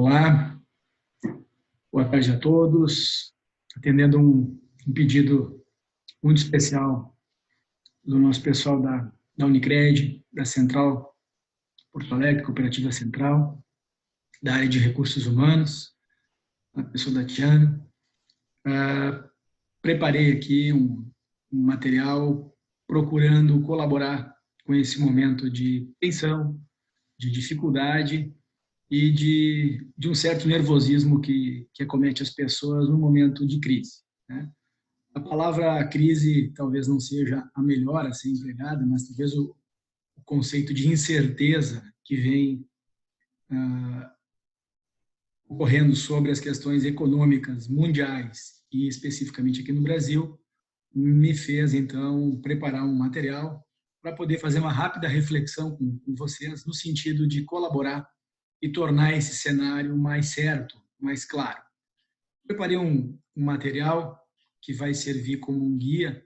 Olá, boa tarde a todos. Atendendo um pedido muito especial do nosso pessoal da Unicred, da Central Porto Alegre, Cooperativa Central, da área de recursos humanos, a pessoa da Tiana. Preparei aqui um material procurando colaborar com esse momento de tensão, de dificuldade e de um certo nervosismo que acomete as pessoas no momento de crise, né? A palavra crise talvez não seja a melhor a ser empregada, mas talvez o conceito de incerteza que vem ocorrendo sobre as questões econômicas mundiais e especificamente aqui no Brasil me fez, então, preparar um material para poder fazer uma rápida reflexão com vocês no sentido de colaborar e tornar esse cenário mais certo, mais claro. Preparei um material que vai servir como um guia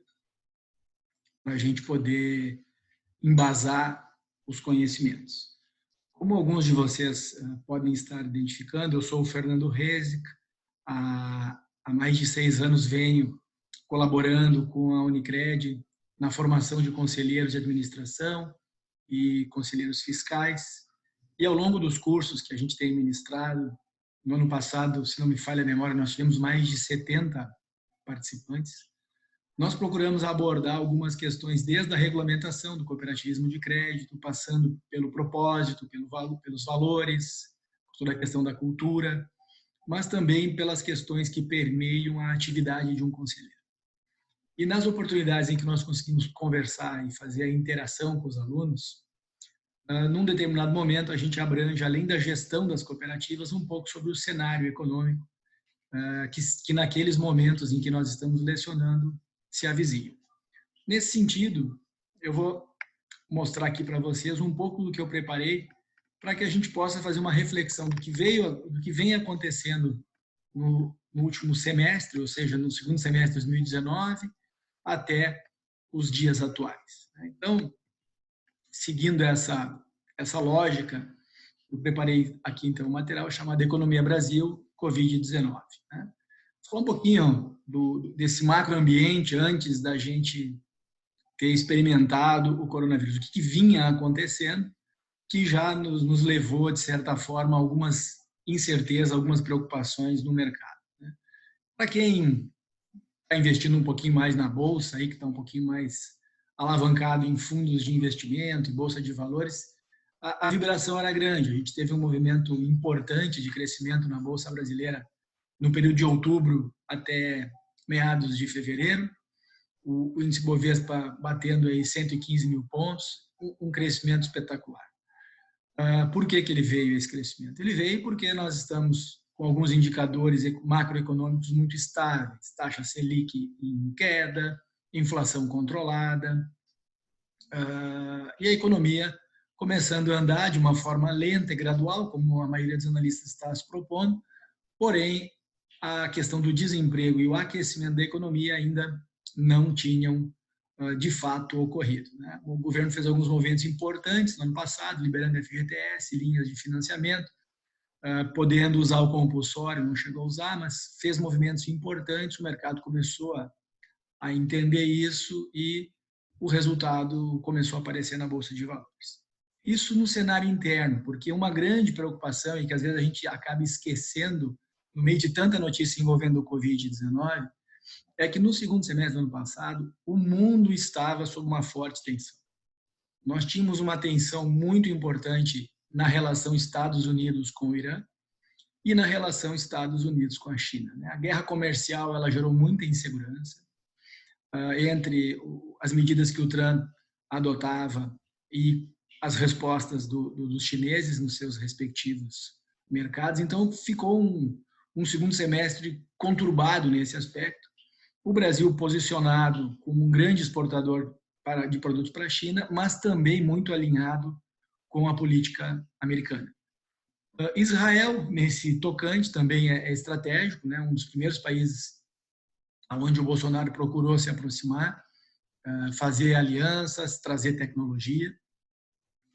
para a gente poder embasar os conhecimentos. Como alguns de vocês podem estar identificando, eu sou o Fernando Rezic, há mais de 6 anos venho colaborando com a Unicred na formação de conselheiros de administração e conselheiros fiscais. E ao longo dos cursos que a gente tem ministrado, no ano passado, se não me falha a memória, nós tivemos mais de 70 participantes. Nós procuramos abordar algumas questões desde a regulamentação do cooperativismo de crédito, passando pelo propósito, pelos valores, toda a questão da cultura, mas também pelas questões que permeiam a atividade de um conselheiro. E nas oportunidades em que nós conseguimos conversar e fazer a interação com os alunos, num determinado momento a gente abrange, além da gestão das cooperativas, um pouco sobre o cenário econômico que naqueles momentos em que nós estamos lecionando se avizinham. Nesse sentido, eu vou mostrar aqui para vocês um pouco do que eu preparei para que a gente possa fazer uma reflexão do que vem acontecendo no último semestre, ou seja, no segundo semestre de 2019, até os dias atuais. Então, seguindo essa lógica, eu preparei aqui então um material chamado Economia Brasil Covid-19. Falar um pouquinho desse macroambiente antes da gente ter experimentado o coronavírus, o que vinha acontecendo, que já nos levou, de certa forma, a algumas incertezas, algumas preocupações no mercado. Para quem está investindo um pouquinho mais na bolsa, aí, que está um pouquinho mais alavancado em fundos de investimento e bolsa de valores, a vibração era grande. A gente teve um movimento importante de crescimento na bolsa brasileira no período de outubro até meados de fevereiro, o índice Bovespa batendo aí 115 mil pontos, um crescimento espetacular. Por que ele veio, esse crescimento? Ele veio porque nós estamos com alguns indicadores macroeconômicos muito estáveis, taxa Selic em queda, inflação controlada, e a economia começando a andar de uma forma lenta e gradual, como a maioria dos analistas está se propondo, porém, a questão do desemprego e o aquecimento da economia ainda não tinham, de fato, ocorrido. O governo fez alguns movimentos importantes no ano passado, liberando FGTS, linhas de financiamento, podendo usar o compulsório, não chegou a usar, mas fez movimentos importantes, o mercado começou a entender isso e o resultado começou a aparecer na Bolsa de Valores. Isso no cenário interno, porque uma grande preocupação, e que às vezes a gente acaba esquecendo no meio de tanta notícia envolvendo o Covid-19, é que no segundo semestre do ano passado, o mundo estava sob uma forte tensão. Nós tínhamos uma tensão muito importante na relação Estados Unidos com o Irã e na relação Estados Unidos com a China. A guerra comercial ela gerou muita insegurança entre as medidas que o Trump adotava e as respostas dos chineses nos seus respectivos mercados. Então, ficou um segundo semestre conturbado nesse aspecto. O Brasil posicionado como um grande exportador de produtos para a China, mas também muito alinhado com a política americana. Israel, nesse tocante, também é estratégico, um dos primeiros países onde o Bolsonaro procurou se aproximar, fazer alianças, trazer tecnologia.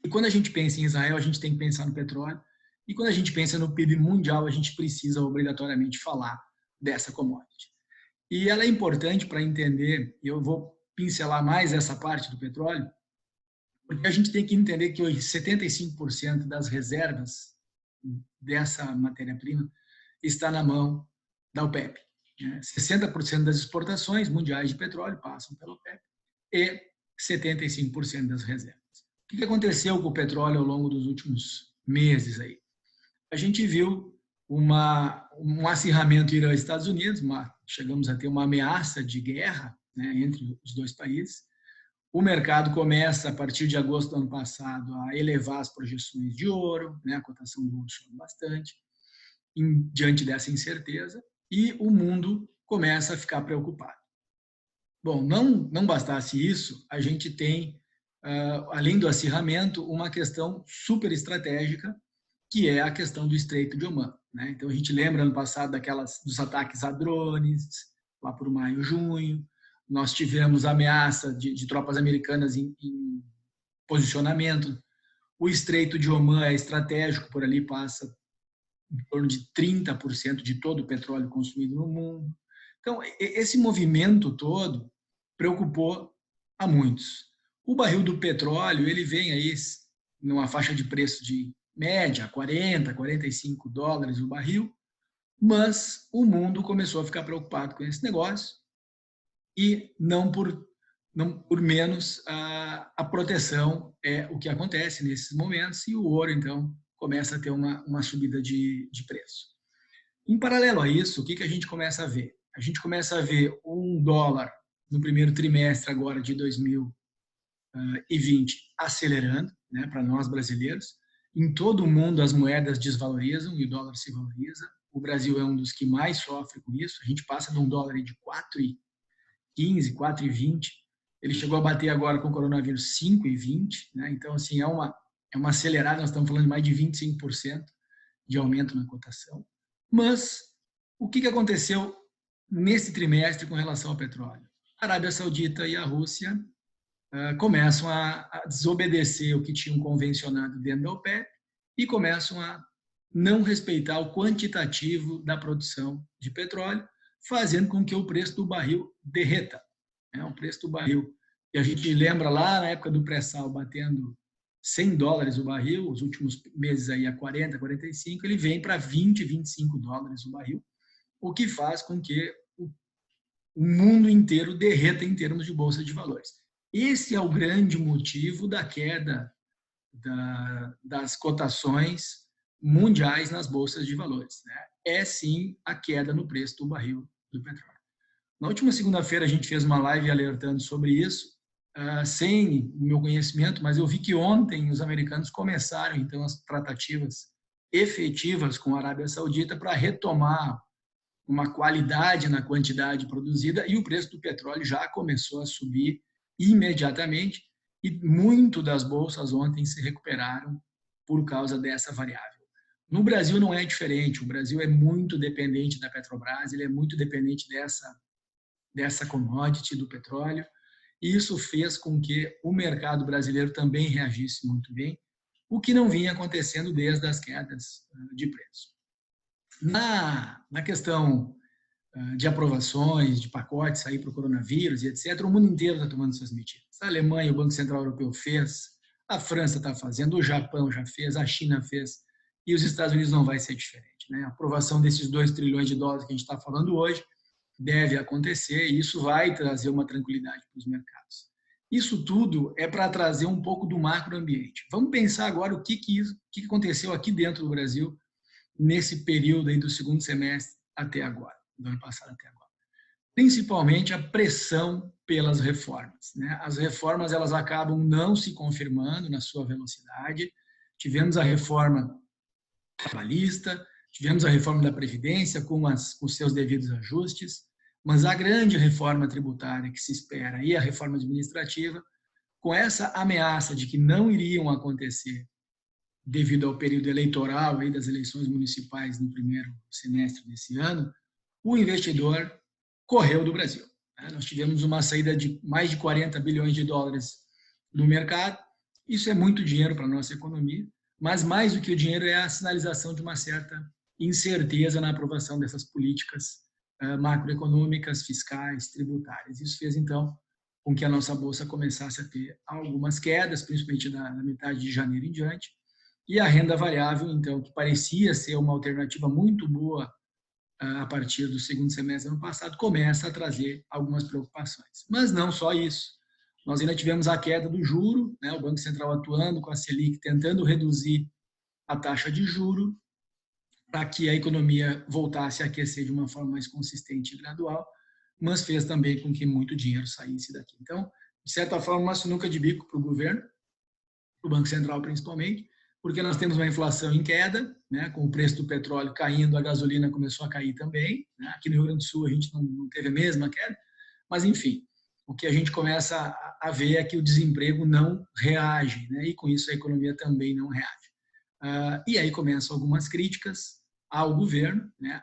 E quando a gente pensa em Israel, a gente tem que pensar no petróleo. E quando a gente pensa no PIB mundial, a gente precisa obrigatoriamente falar dessa commodity. E ela é importante para entender, e eu vou pincelar mais essa parte do petróleo, porque a gente tem que entender que hoje 75% das reservas dessa matéria-prima está na mão da OPEP. 60% das exportações mundiais de petróleo passam pela OPEP e 75% das reservas. O que aconteceu com o petróleo ao longo dos últimos meses aí? A gente viu um acirramento Irã-Estados Unidos, chegamos a ter uma ameaça de guerra, né, entre os dois países. O mercado começa, a partir de agosto do ano passado, a elevar as projeções de ouro, né, a cotação do ouro sobe bastante, diante dessa incerteza, e o mundo começa a ficar preocupado. Bom, não bastasse isso, a gente tem, além do acirramento, uma questão super estratégica, que é a questão do Estreito de Omã. Né? Então, a gente lembra, ano passado, dos ataques a drones, lá por maio, junho. Nós tivemos ameaça de tropas americanas em posicionamento. O Estreito de Omã é estratégico, por ali passa em torno de 30% de todo o petróleo consumido no mundo. Então, esse movimento todo preocupou a muitos. O barril do petróleo, ele vem aí numa faixa de preço de média, 40, 45 dólares o barril, mas o mundo começou a ficar preocupado com esse negócio e não por menos a proteção é o que acontece nesses momentos e o ouro, então, começa a ter uma subida de preço. Em paralelo a isso, o que a gente começa a ver? A gente começa a ver $1 no primeiro trimestre agora de 2020 acelerando, né, para nós brasileiros. Em todo o mundo as moedas desvalorizam e o dólar se valoriza. O Brasil é um dos que mais sofre com isso. A gente passa de $1 de 4,15, 4,20. Ele chegou a bater agora com o coronavírus 5,20. Né? Então, assim, é uma acelerada. Nós estamos falando de mais de 25% de aumento na cotação. Mas o que aconteceu nesse trimestre com relação ao petróleo? A Arábia Saudita e a Rússia começam a desobedecer o que tinham convencionado dentro da OPEP e começam a não respeitar o quantitativo da produção de petróleo, fazendo com que o preço do barril derreta. O preço do barril. E a gente lembra lá na época do pré-sal batendo $100 o barril, os últimos meses aí a 40, 45, ele vem para 20, 25 dólares o barril, o que faz com que o mundo inteiro derreta em termos de bolsa de valores. Esse é o grande motivo da queda das cotações mundiais nas bolsas de valores. Né? É, sim, a queda no preço do barril do petróleo. Na última segunda-feira, a gente fez uma live alertando sobre isso, sem o meu conhecimento, mas eu vi que ontem os americanos começaram, então, as tratativas efetivas com a Arábia Saudita para retomar uma qualidade na quantidade produzida e o preço do petróleo já começou a subir imediatamente e muito das bolsas ontem se recuperaram por causa dessa variável. No Brasil não é diferente, o Brasil é muito dependente da Petrobras, ele é muito dependente dessa commodity do petróleo, e isso fez com que o mercado brasileiro também reagisse muito bem, o que não vinha acontecendo desde as quedas de preço. Na questão de aprovações, de pacotes aí para o coronavírus e etc., o mundo inteiro está tomando suas medidas. A Alemanha, o Banco Central Europeu fez, a França está fazendo, o Japão já fez, a China fez, e os Estados Unidos não vai ser diferente. Né? A aprovação desses $2 trilhões que a gente está falando hoje deve acontecer e isso vai trazer uma tranquilidade para os mercados. Isso tudo é para trazer um pouco do macroambiente. Vamos pensar agora o que aconteceu aqui dentro do Brasil nesse período aí do segundo semestre até agora, do ano passado até agora. Principalmente a pressão pelas reformas. Né? As reformas elas acabam não se confirmando na sua velocidade. Tivemos a reforma trabalhista, tivemos a reforma da Previdência com os seus devidos ajustes, mas a grande reforma tributária que se espera e a reforma administrativa, com essa ameaça de que não iriam acontecer devido ao período eleitoral aí das eleições municipais no primeiro semestre desse ano, o investidor correu do Brasil. Nós tivemos uma saída de mais de $40 bilhões do mercado, isso é muito dinheiro para a nossa economia, mas mais do que o dinheiro é a sinalização de uma certa incerteza na aprovação dessas políticas macroeconômicas, fiscais, tributárias. Isso fez, então, com que a nossa bolsa começasse a ter algumas quedas, principalmente da metade de janeiro em diante, e a renda variável, então, que parecia ser uma alternativa muito boa a partir do segundo semestre do ano passado, começa a trazer algumas preocupações. Mas não só isso. Nós ainda tivemos a queda do juro, né, o Banco Central atuando com a Selic, tentando reduzir a taxa de juro para que a economia voltasse a aquecer de uma forma mais consistente e gradual, mas fez também com que muito dinheiro saísse daqui. Então, de certa forma, uma sinuca de bico para o governo, para o Banco Central principalmente, porque nós temos uma inflação em queda, né, com o preço do petróleo caindo, a gasolina começou a cair também. Né? Aqui no Rio Grande do Sul a gente não teve a mesma queda, mas enfim, o que a gente começa a ver é que o desemprego não reage, né? E com isso a economia também não reage. E aí começam algumas críticas ao governo, né?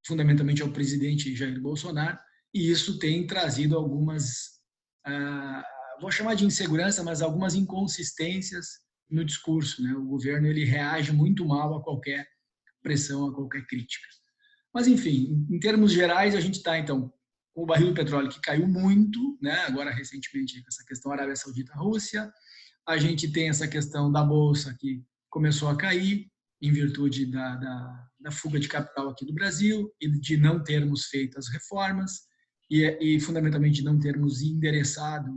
Fundamentalmente ao presidente Jair Bolsonaro, e isso tem trazido algumas, vou chamar de insegurança, mas algumas inconsistências no discurso, né? O governo ele reage muito mal a qualquer pressão, a qualquer crítica. Mas enfim, em termos gerais, a gente está então com o barril do petróleo que caiu muito, né? Agora recentemente essa questão Arábia Saudita-Rússia, a gente tem essa questão da bolsa que começou a cair em virtude da fuga de capital aqui do Brasil e de não termos feito as reformas e fundamentalmente não termos endereçado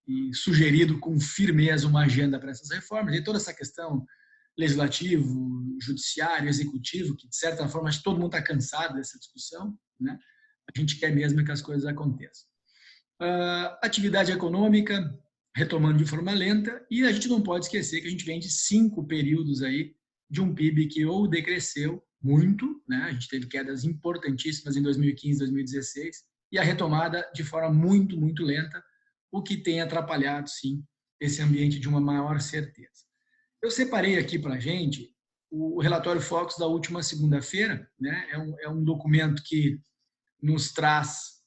e sugerido com firmeza uma agenda para essas reformas. E toda essa questão legislativo, judiciário, executivo, que de certa forma acho que todo mundo está cansado dessa discussão, né? A gente quer mesmo que as coisas aconteçam. Atividade econômica retomando de forma lenta, e a gente não pode esquecer que a gente vem de 5 períodos aí de um PIB que ou decresceu muito, né? A gente teve quedas importantíssimas em 2015, 2016, e a retomada de forma muito, muito lenta, o que tem atrapalhado, sim, esse ambiente de uma maior certeza. Eu separei aqui para a gente o relatório Focus da última segunda-feira, né? É um documento que nos traz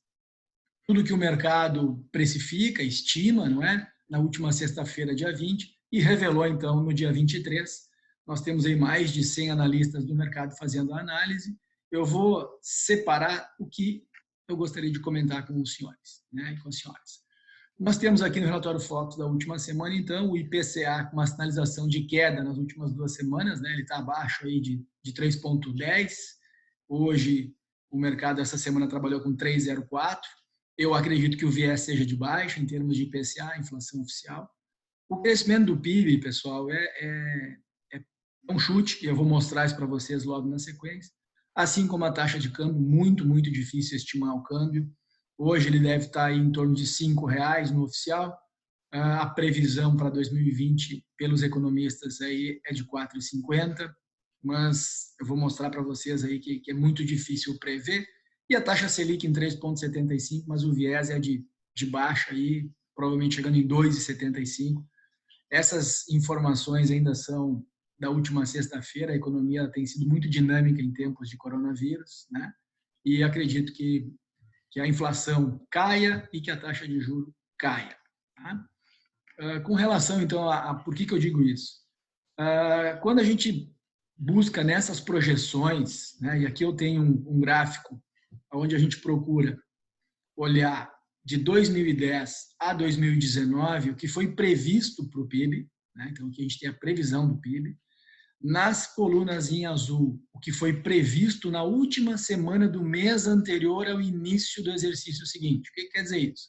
tudo que o mercado precifica, estima, não é? Na última sexta-feira, dia 20, e revelou, então, no dia 23. Nós temos aí mais de 100 analistas do mercado fazendo a análise. Eu vou separar o que eu gostaria de comentar com os senhores, né? E com as senhoras. Nós temos aqui no relatório Focus da última semana, então, o IPCA com uma sinalização de queda nas últimas 2 semanas, né? Ele está abaixo aí de 3,10. Hoje, o mercado essa semana trabalhou com 3,04. Eu acredito que o viés seja de baixo em termos de IPCA, inflação oficial. O crescimento do PIB, pessoal, é um chute, e eu vou mostrar isso para vocês logo na sequência. Assim como a taxa de câmbio, muito, muito difícil estimar o câmbio. Hoje ele deve estar aí em torno de R$5 no oficial. A previsão para 2020 pelos economistas aí é de 4,50, mas eu vou mostrar para vocês aí que é muito difícil prever. E a taxa Selic em 3,75, mas o viés é de baixa aí, provavelmente chegando em 2,75. Essas informações ainda são da última sexta-feira. A economia tem sido muito dinâmica em tempos de coronavírus, né? E acredito que a inflação caia e que a taxa de juros caia. Tá? Com relação, então, a por que eu digo isso? Quando a gente busca nessas projeções, né, e aqui eu tenho um gráfico onde a gente procura olhar de 2010 a 2019 o que foi previsto para o PIB, né, então aqui a gente tem a previsão do PIB, nas colunas em azul, o que foi previsto na última semana do mês anterior ao início do exercício seguinte. O que quer dizer isso?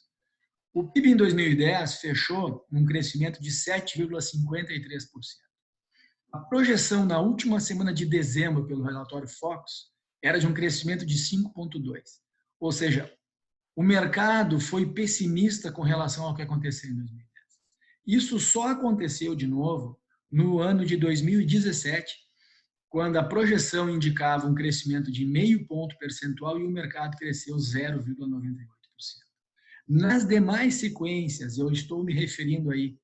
O PIB em 2010 fechou num crescimento de 7,53%. A projeção na última semana de dezembro, pelo relatório Focus, era de um crescimento de 5,2%. Ou seja, o mercado foi pessimista com relação ao que aconteceu em 2010. Isso só aconteceu de novo no ano de 2017, quando a projeção indicava um crescimento de 0,5 ponto percentual e o mercado cresceu 0,98%. Nas demais sequências, eu estou me referindo aí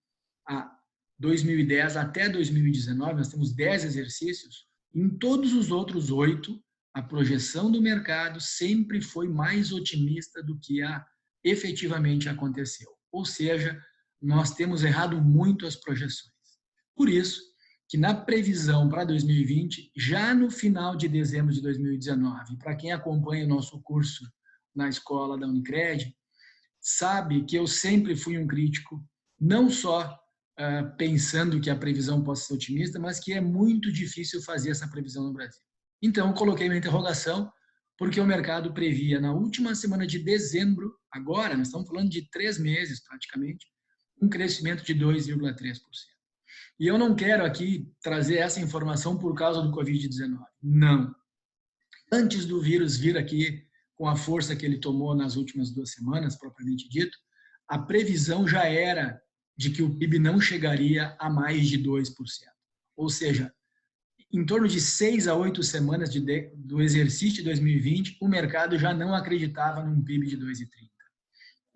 a 2010 até 2019, nós temos 10 exercícios, em todos os outros 8, a projeção do mercado sempre foi mais otimista do que efetivamente aconteceu. Ou seja, nós temos errado muito as projeções. Por isso que na previsão para 2020, já no final de dezembro de 2019, para quem acompanha o nosso curso na escola da Unicred, sabe que eu sempre fui um crítico, não só pensando que a previsão possa ser otimista, mas que é muito difícil fazer essa previsão no Brasil. Então, eu coloquei uma interrogação, porque o mercado previa na última semana de dezembro, agora, nós estamos falando de 3 meses praticamente, um crescimento de 2,3%. E eu não quero aqui trazer essa informação por causa do Covid-19. Não. Antes do vírus vir aqui com a força que ele tomou nas últimas 2 semanas, propriamente dito, a previsão já era de que o PIB não chegaria a mais de 2%. Ou seja, em torno de 6 a 8 semanas do exercício de 2020, o mercado já não acreditava num PIB de 2,30.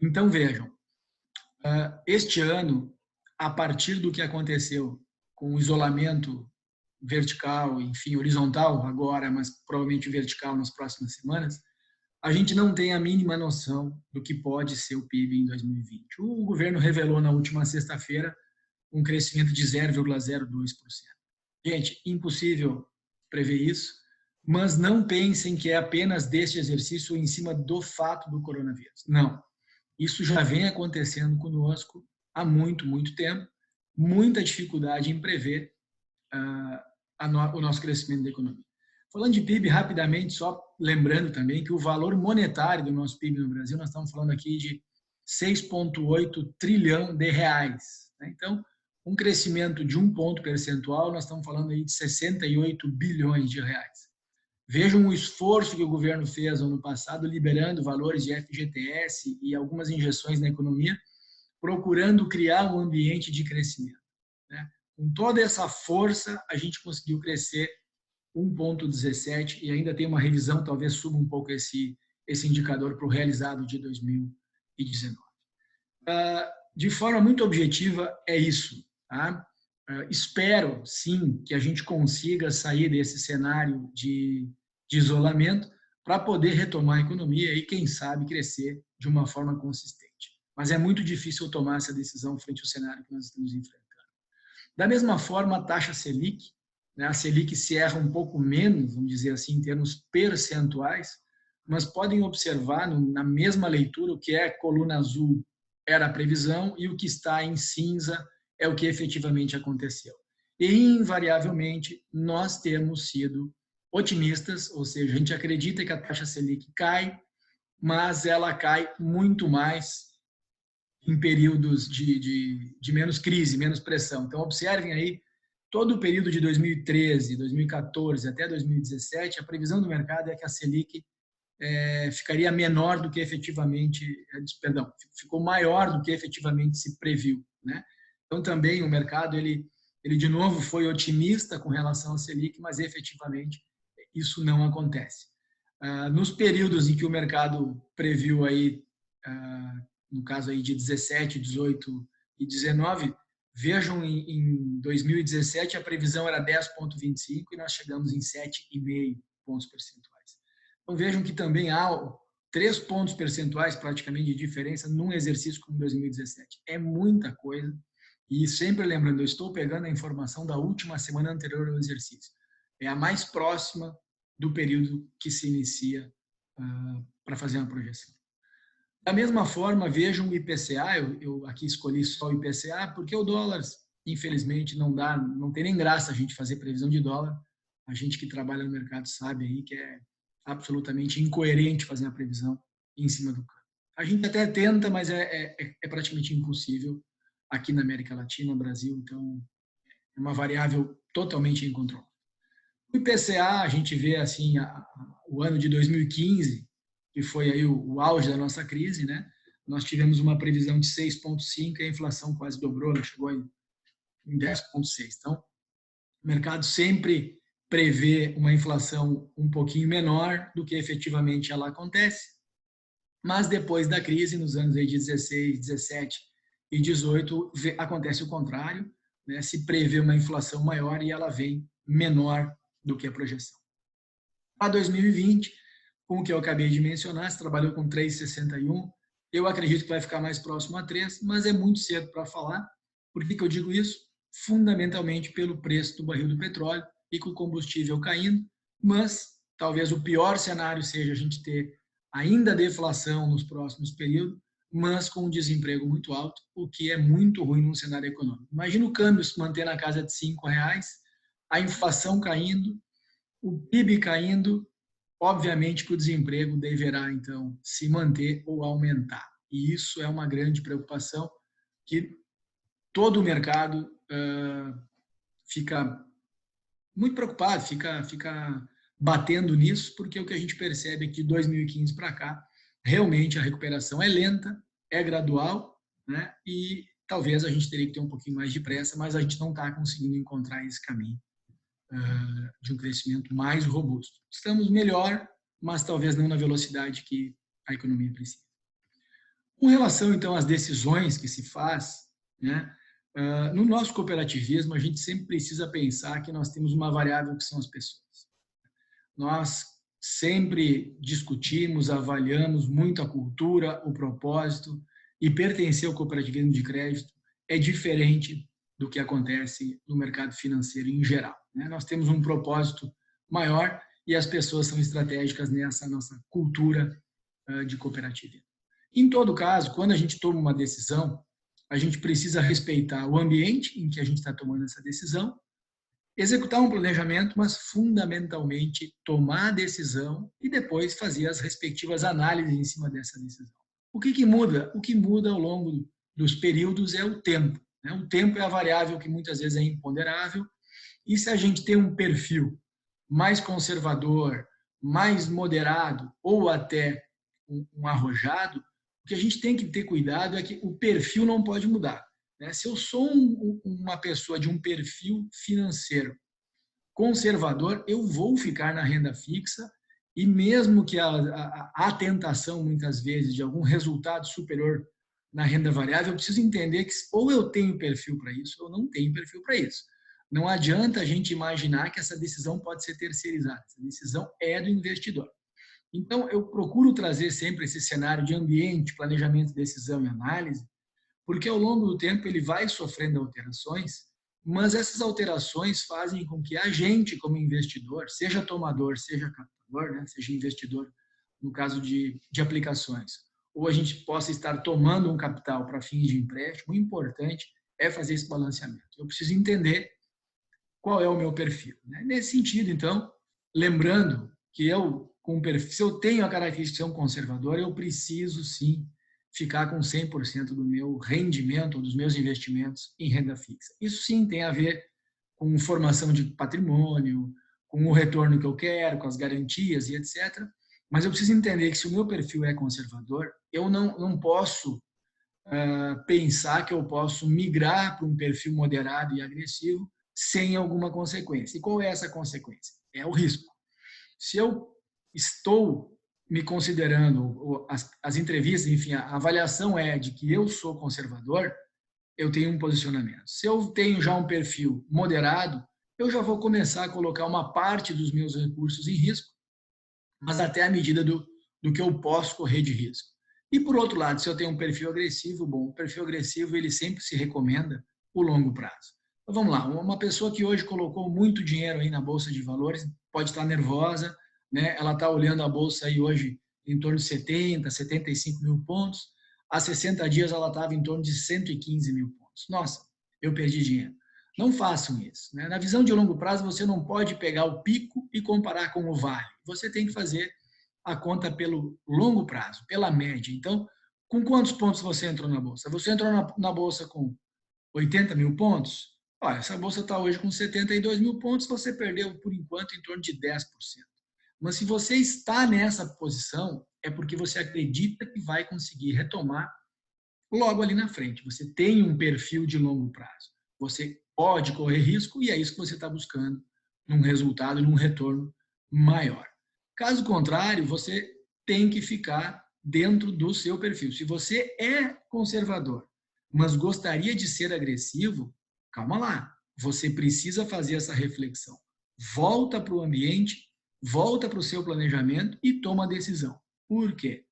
Então, vejam, este ano, a partir do que aconteceu com o isolamento vertical, enfim, horizontal agora, mas provavelmente vertical nas próximas semanas, a gente não tem a mínima noção do que pode ser o PIB em 2020. O governo revelou na última sexta-feira um crescimento de 0,02%. Gente, impossível prever isso, mas não pensem que é apenas deste exercício em cima do fato do coronavírus. Não. Isso já vem acontecendo conosco há muito, muito tempo, muita dificuldade em prever o nosso crescimento da economia. Falando de PIB, rapidamente, só lembrando também que o valor monetário do nosso PIB no Brasil, nós estamos falando aqui de 6,8 trilhão de reais. Então, um crescimento de 1 ponto percentual, nós estamos falando aí de 68 bilhões de reais. Vejam o esforço que o governo fez ano passado, liberando valores de FGTS e algumas injeções na economia, procurando criar um ambiente de crescimento. Com toda essa força, a gente conseguiu crescer 1,17 e ainda tem uma revisão, talvez suba um pouco esse indicador para o realizado de 2019. De forma muito objetiva, é isso. Tá? Espero, sim, que a gente consiga sair desse cenário de isolamento para poder retomar a economia e, quem sabe, crescer de uma forma consistente. Mas é muito difícil tomar essa decisão frente ao cenário que nós estamos enfrentando. Da mesma forma, a taxa Selic, a Selic se erra um pouco menos, vamos dizer assim, em termos percentuais, mas podem observar na mesma leitura o que é coluna azul era a previsão e o que está em cinza é o que efetivamente aconteceu. E, invariavelmente, nós temos sido otimistas, ou seja, a gente acredita que a taxa Selic cai, mas ela cai muito mais em períodos de menos crise, menos pressão. Então, observem aí, todo o período de 2013, 2014 até 2017, a previsão do mercado é que a Selic ficaria menor do que efetivamente, ficou maior do que efetivamente se previu, né? Então, também o mercado, ele de novo foi otimista com relação à Selic, mas efetivamente isso não acontece. Nos períodos em que o mercado previu aí, no caso aí de 17, 18 e 19, vejam, em 2017 a previsão era 10,25 e nós chegamos em 7,5 pontos percentuais. Então vejam que também há 3 pontos percentuais praticamente de diferença num exercício como 2017. É muita coisa. E sempre lembrando, eu estou pegando a informação da última semana anterior ao exercício. É a mais próxima do período que se inicia para fazer uma projeção. Da mesma forma, vejam o IPCA, eu aqui escolhi só o IPCA, porque o dólar, infelizmente, não tem nem graça a gente fazer previsão de dólar. A gente que trabalha no mercado sabe aí que é absolutamente incoerente fazer uma previsão em cima do câmbio. A gente até tenta, mas é praticamente impossível aqui na América Latina, Brasil, então é uma variável totalmente incontrolável. O IPCA, a gente vê assim, o ano de 2015, que foi aí o auge da nossa crise, né? Nós tivemos uma previsão de 6,5 e a inflação quase dobrou, ela chegou em 10,6. Então, o mercado sempre prevê uma inflação um pouquinho menor do que efetivamente ela acontece, mas depois da crise, nos anos aí de 16, 17 e 18, acontece o contrário, né? Se prevê uma inflação maior e ela vem menor do que a projeção. Para 2020, com o que eu acabei de mencionar, se trabalhou com 3,61, eu acredito que vai ficar mais próximo a 3, mas é muito cedo para falar. Por que eu digo isso? fundamentalmente pelo preço do barril do petróleo e com o combustível caindo, mas talvez o pior cenário seja a gente ter ainda deflação nos próximos períodos, mas com um desemprego muito alto, o que é muito ruim num cenário econômico. Imagina o câmbio se manter na casa de R$ 5, a inflação caindo, o PIB caindo, obviamente que o desemprego deverá, então, se manter ou aumentar. E isso é uma grande preocupação que todo o mercado fica muito preocupado, fica batendo nisso, porque o que a gente percebe é que de 2015 para cá, realmente a recuperação é lenta, é gradual, né? E talvez a gente teria que ter um pouquinho mais de pressa, mas a gente não está conseguindo encontrar esse caminho de um crescimento mais robusto. Estamos melhor, mas talvez não na velocidade que a economia precisa. Com relação, então, às decisões que se faz, né? No nosso cooperativismo, a gente sempre precisa pensar que nós temos uma variável que são as pessoas. Nós sempre discutimos, avaliamos muito a cultura, o propósito, e pertencer ao cooperativismo de crédito é diferente do que acontece no mercado financeiro em geral. Nós temos um propósito maior e as pessoas são estratégicas nessa nossa cultura de cooperativismo. Em todo caso, quando a gente toma uma decisão, a gente precisa respeitar o ambiente em que a gente está tomando essa decisão, executar um planejamento, mas fundamentalmente tomar a decisão e depois fazer as respectivas análises em cima dessa decisão. O que muda? O que muda ao longo dos períodos é o tempo. O tempo é a variável que muitas vezes é imponderável, e se a gente tem um perfil mais conservador, mais moderado ou até um arrojado, o que a gente tem que ter cuidado é que o perfil não pode mudar. Se eu sou uma pessoa de um perfil financeiro conservador, eu vou ficar na renda fixa, e mesmo que a tentação, muitas vezes, de algum resultado superior na renda variável, eu preciso entender que ou eu tenho perfil para isso ou não tenho perfil para isso. Não adianta a gente imaginar que essa decisão pode ser terceirizada. Essa decisão é do investidor. Então, eu procuro trazer sempre esse cenário de ambiente, planejamento, decisão e análise, porque ao longo do tempo ele vai sofrendo alterações, mas essas alterações fazem com que a gente, como investidor, seja tomador, seja captador, seja investidor no caso de aplicações, ou a gente possa estar tomando um capital para fins de empréstimo, o importante é fazer esse balanceamento. Eu preciso entender qual é o meu perfil. Nesse sentido, então, lembrando que se eu tenho a característica de ser um conservador, eu preciso sim ficar com 100% do meu rendimento ou dos meus investimentos em renda fixa. Isso sim tem a ver com formação de patrimônio, com o retorno que eu quero, com as garantias e etc. Mas eu preciso entender que se o meu perfil é conservador, eu não posso pensar que eu posso migrar para um perfil moderado e agressivo sem alguma consequência. E qual é essa consequência? É o risco. Se eu estou me considerando, as entrevistas, enfim, a avaliação é de que eu sou conservador, eu tenho um posicionamento. Se eu tenho já um perfil moderado, eu já vou começar a colocar uma parte dos meus recursos em risco, mas até a medida do que eu posso correr de risco. E, por outro lado, se eu tenho um perfil agressivo, bom, o perfil agressivo ele sempre se recomenda o longo prazo. Então, vamos lá, uma pessoa que hoje colocou muito dinheiro aí na Bolsa de Valores pode estar nervosa, ela está olhando a Bolsa aí hoje em torno de 70, 75 mil pontos, há 60 dias ela estava em torno de 115 mil pontos. Nossa, eu perdi dinheiro. Não façam isso. Na visão de longo prazo, você não pode pegar o pico e comparar com o vale. Você tem que fazer a conta pelo longo prazo, pela média. Então, com quantos pontos você entrou na Bolsa? Você entrou na Bolsa com 80 mil pontos? Olha, essa Bolsa está hoje com 72 mil pontos, você perdeu, por enquanto, em torno de 10%. Mas se você está nessa posição, é porque você acredita que vai conseguir retomar logo ali na frente. Você tem um perfil de longo prazo. Você pode correr risco e é isso que você está buscando num resultado, num retorno maior. Caso contrário, você tem que ficar dentro do seu perfil. Se você é conservador, mas gostaria de ser agressivo, calma lá. Você precisa fazer essa reflexão. Volta para o ambiente, volta para o seu planejamento e toma a decisão. Por quê?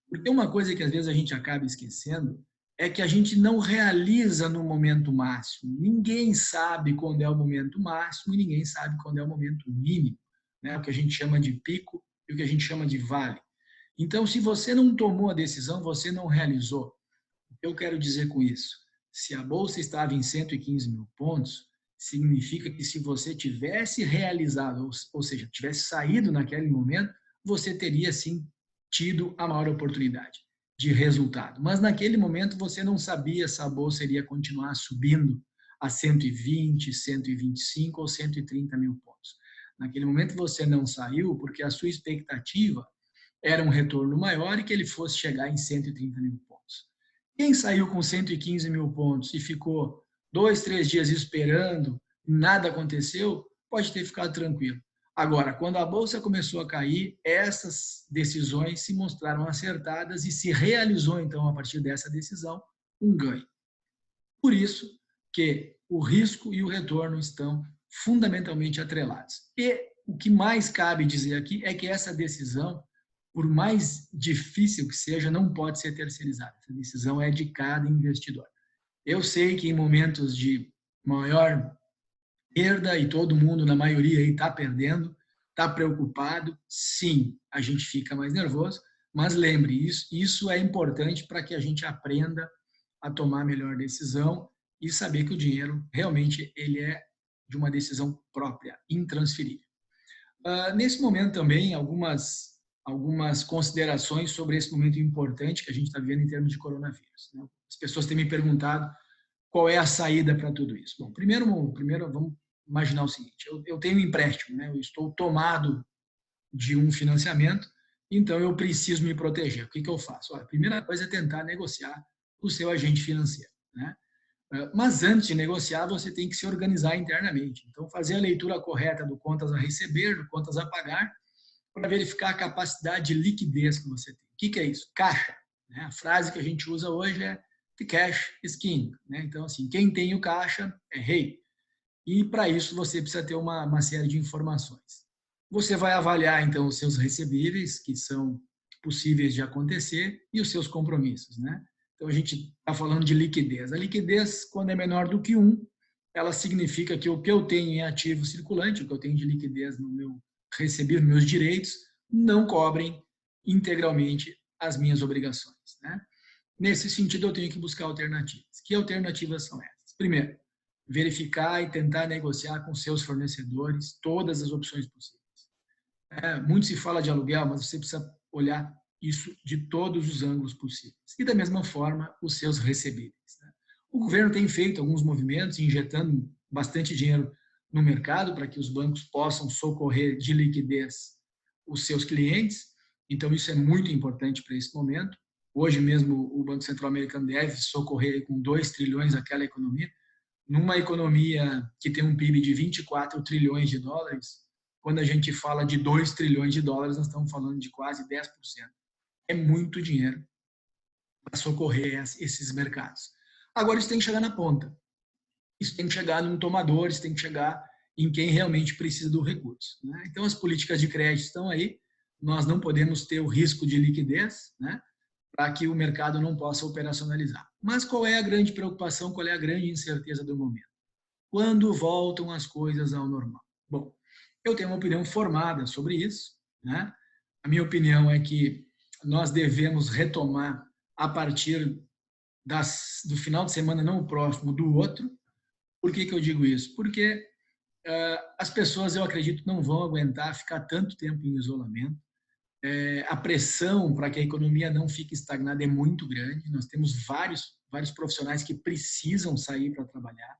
Porque uma coisa que às vezes a gente acaba esquecendo é que a gente não realiza no momento máximo. Ninguém sabe quando é o momento máximo e ninguém sabe quando é o momento mínimo, né? O que a gente chama de pico e o que a gente chama de vale. Então, se você não tomou a decisão, você não realizou. O que eu quero dizer com isso? Se a Bolsa estava em 115 mil pontos, significa que se você tivesse realizado, ou seja, tivesse saído naquele momento, você teria, sim, tido a maior oportunidade de resultado. Mas naquele momento você não sabia se a Bolsa iria continuar subindo a 120, 125 ou 130 mil pontos. Naquele momento você não saiu porque a sua expectativa era um retorno maior e que ele fosse chegar em 130 mil pontos. Quem saiu com 115 mil pontos e ficou 2, 3 dias esperando, nada aconteceu, pode ter ficado tranquilo. Agora, quando a Bolsa começou a cair, essas decisões se mostraram acertadas e se realizou, então, a partir dessa decisão, um ganho. Por isso que o risco e o retorno estão fundamentalmente atrelados. E o que mais cabe dizer aqui é que essa decisão, por mais difícil que seja, não pode ser terceirizada. Essa decisão é de cada investidor. Eu sei que em momentos de maior perda, e todo mundo, na maioria, está perdendo, está preocupado, sim, a gente fica mais nervoso, mas lembre, isso é importante para que a gente aprenda a tomar a melhor decisão e saber que o dinheiro realmente ele é de uma decisão própria, intransferível. Nesse momento também, algumas considerações sobre esse momento importante que a gente está vivendo em termos de coronavírus. Né? As pessoas têm me perguntado qual é a saída para tudo isso. Bom, primeiro vamos imaginar o seguinte, eu tenho um empréstimo, né? Eu estou tomado de um financiamento, então eu preciso me proteger. O que eu faço? Olha, a primeira coisa é tentar negociar com o seu agente financeiro, né? Mas antes de negociar, você tem que se organizar internamente. Então, fazer a leitura correta do contas a receber, do contas a pagar, para verificar a capacidade de liquidez que você tem. O que é isso? Caixa. Né? A frase que a gente usa hoje é the cash is king. Né? Então, assim, quem tem o caixa é rei. E, para isso, você precisa ter uma série de informações. Você vai avaliar, então, os seus recebíveis, que são possíveis de acontecer, e os seus compromissos. Né? Então, a gente está falando de liquidez. A liquidez, quando é menor do que 1, ela significa que o que eu tenho em ativo circulante, o que eu tenho de liquidez no meu receber, meus direitos, não cobrem integralmente as minhas obrigações. Né? Nesse sentido, eu tenho que buscar alternativas. Que alternativas são essas? Primeiro, verificar e tentar negociar com seus fornecedores todas as opções possíveis. Muito se fala de aluguel, mas você precisa olhar isso de todos os ângulos possíveis. E, da mesma forma, os seus recebíveis. Né? O governo tem feito alguns movimentos, injetando bastante dinheiro no mercado para que os bancos possam socorrer de liquidez os seus clientes. Então, isso é muito importante para esse momento. Hoje mesmo, o Banco Central Americano deve socorrer com 2 trilhões aquela economia. Numa economia que tem um PIB de 24 trilhões de dólares, quando a gente fala de 2 trilhões de dólares, nós estamos falando de quase 10%. É muito dinheiro para socorrer esses mercados. Agora, isso tem que chegar na ponta. Isso tem que chegar no tomador, isso tem que chegar em quem realmente precisa do recurso. Né? Então, as políticas de crédito estão aí, nós não podemos ter o risco de liquidez, né? Para que o mercado não possa operacionalizar. Mas qual é a grande preocupação, qual é a grande incerteza do momento? Quando voltam as coisas ao normal? Bom, eu tenho uma opinião formada sobre isso. Né? A minha opinião é que nós devemos retomar a partir do final de semana, não o próximo, do outro. Por que eu digo isso? Porque as pessoas, eu acredito, não vão aguentar ficar tanto tempo em isolamento. A pressão para que a economia não fique estagnada é muito grande. Nós temos vários profissionais que precisam sair para trabalhar.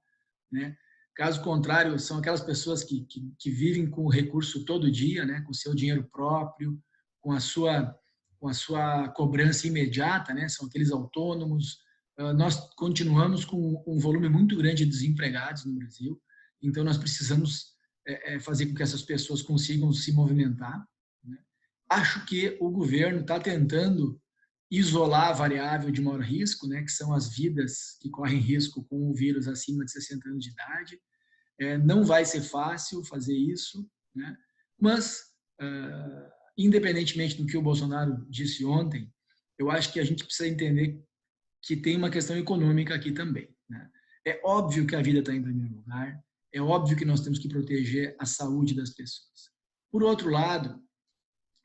Né? Caso contrário, são aquelas pessoas que vivem com o recurso todo dia, né? Com o seu dinheiro próprio, com a sua cobrança imediata, né? São aqueles autônomos. Nós continuamos com um volume muito grande de desempregados no Brasil, então nós precisamos fazer com que essas pessoas consigam se movimentar. Né? Acho que o governo está tentando isolar a variável de maior risco, né, que são as vidas que correm risco com o vírus acima de 60 anos de idade. Não vai ser fácil fazer isso, né? Mas, independentemente do que o Bolsonaro disse ontem, eu acho que a gente precisa entender que tem uma questão econômica aqui também, né? É óbvio que a vida está em primeiro lugar, é óbvio que nós temos que proteger a saúde das pessoas. Por outro lado,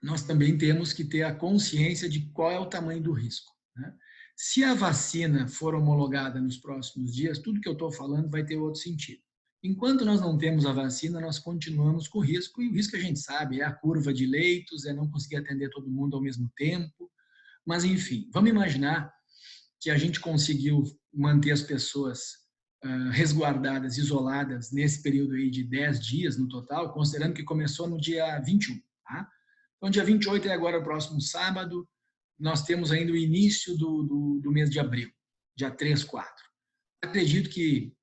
nós também temos que ter a consciência de qual é o tamanho do risco, né? Se a vacina for homologada nos próximos dias, tudo que eu estou falando vai ter outro sentido. Enquanto nós não temos a vacina, nós continuamos com o risco, e o risco a gente sabe, é a curva de leitos, é não conseguir atender todo mundo ao mesmo tempo, mas enfim, vamos imaginar que a gente conseguiu manter as pessoas resguardadas, isoladas, nesse período aí de 10 dias no total, considerando que começou no dia 21, tá? Então, dia 28 é agora o próximo sábado, nós temos ainda o início do mês de abril, dia 3, 4. Acredito que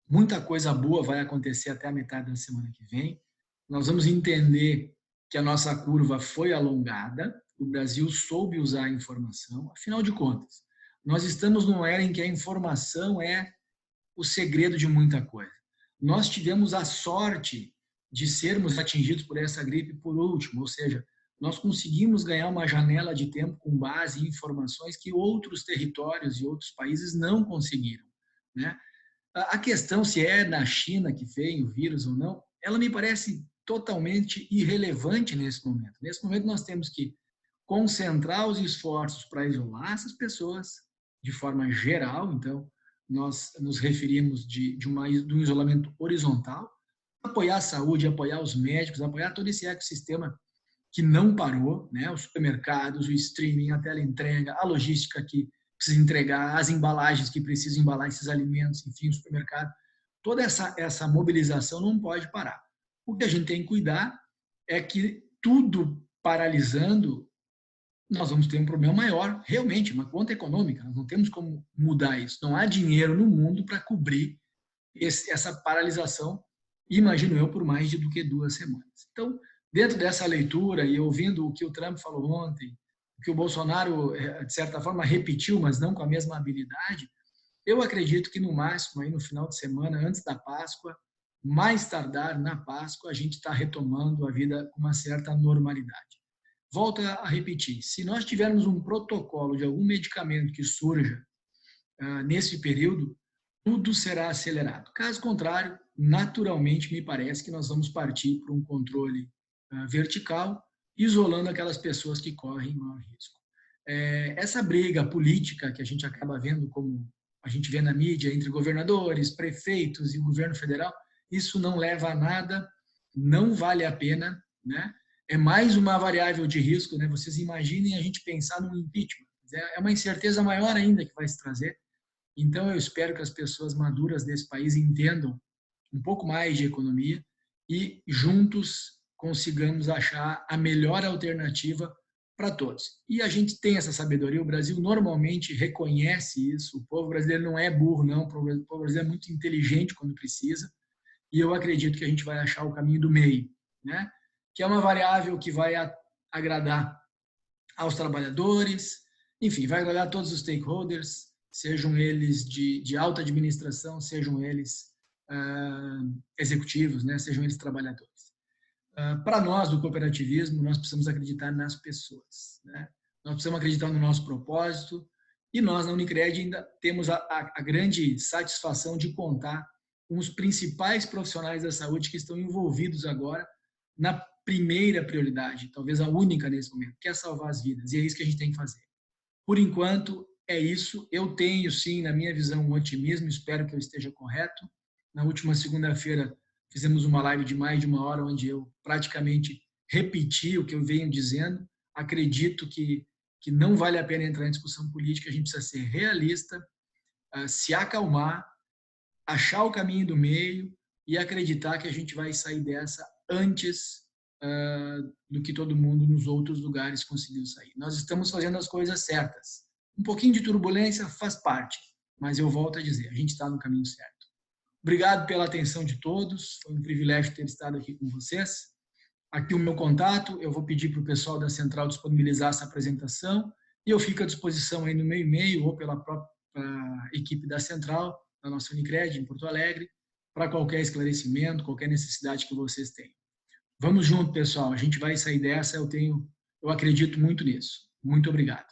muita coisa boa vai acontecer até a metade da semana que vem. Nós vamos entender que a nossa curva foi alongada, o Brasil soube usar a informação, afinal de contas, nós estamos numa era em que a informação é o segredo de muita coisa. Nós tivemos a sorte de sermos atingidos por essa gripe por último, ou seja, nós conseguimos ganhar uma janela de tempo com base em informações que outros territórios e outros países não conseguiram, né? A questão se é na China que veio o vírus ou não, ela me parece totalmente irrelevante nesse momento. Nesse momento nós temos que concentrar os esforços para isolar essas pessoas de forma geral, então nós nos referimos de um isolamento horizontal, apoiar a saúde, apoiar os médicos, apoiar todo esse ecossistema que não parou, né? Os supermercados, o streaming, a teleentrega, a logística que precisa entregar, as embalagens que precisam embalar esses alimentos, enfim, o supermercado. Toda essa mobilização não pode parar. O que a gente tem que cuidar é que tudo paralisando, nós vamos ter um problema maior, realmente, uma conta econômica. Nós não temos como mudar isso. Não há dinheiro no mundo para cobrir essa paralisação, imagino eu, por mais do que 2 semanas. Então, dentro dessa leitura e ouvindo o que o Trump falou ontem, o que o Bolsonaro, de certa forma, repetiu, mas não com a mesma habilidade, eu acredito que no máximo, aí no final de semana, antes da Páscoa, mais tardar na Páscoa, a gente está retomando a vida com uma certa normalidade. Volto a repetir, se nós tivermos um protocolo de algum medicamento que surja nesse período, tudo será acelerado. Caso contrário, naturalmente, me parece que nós vamos partir para um controle vertical, isolando aquelas pessoas que correm maior risco. Essa briga política que a gente acaba vendo, como a gente vê na mídia, entre governadores, prefeitos e o governo federal, isso não leva a nada, não vale a pena, né? É mais uma variável de risco, né? Vocês imaginem a gente pensar num impeachment. É uma incerteza maior ainda que vai se trazer. Então, eu espero que as pessoas maduras desse país entendam um pouco mais de economia e, juntos, consigamos achar a melhor alternativa para todos. E a gente tem essa sabedoria, o Brasil normalmente reconhece isso, o povo brasileiro não é burro, não, o povo brasileiro é muito inteligente quando precisa, e eu acredito que a gente vai achar o caminho do meio, né? Que é uma variável que vai agradar aos trabalhadores, enfim, vai agradar a todos os stakeholders, sejam eles de alta administração, sejam eles executivos, né? Sejam eles trabalhadores. Para nós, do cooperativismo, nós precisamos acreditar nas pessoas, né? Nós precisamos acreditar no nosso propósito, e nós, na Unicred, ainda temos a grande satisfação de contar com os principais profissionais da saúde que estão envolvidos agora na primeira prioridade, talvez a única nesse momento, que é salvar as vidas, e é isso que a gente tem que fazer. Por enquanto, é isso. Eu tenho, sim, na minha visão, um otimismo, espero que eu esteja correto. Na última segunda-feira, fizemos uma live de mais de 1 hora, onde eu praticamente repeti o que eu venho dizendo. Acredito que não vale a pena entrar em discussão política, a gente precisa ser realista, se acalmar, achar o caminho do meio e acreditar que a gente vai sair dessa antes do que todo mundo nos outros lugares conseguiu sair. Nós estamos fazendo as coisas certas. Um pouquinho de turbulência faz parte, mas eu volto a dizer, a gente está no caminho certo. Obrigado pela atenção de todos, foi um privilégio ter estado aqui com vocês. Aqui o meu contato, eu vou pedir para o pessoal da Central disponibilizar essa apresentação e eu fico à disposição aí no meu e-mail ou pela própria equipe da Central, da nossa Unicred, em Porto Alegre, para qualquer esclarecimento, qualquer necessidade que vocês tenham. Vamos junto, pessoal, a gente vai sair dessa, eu acredito muito nisso. Muito obrigado.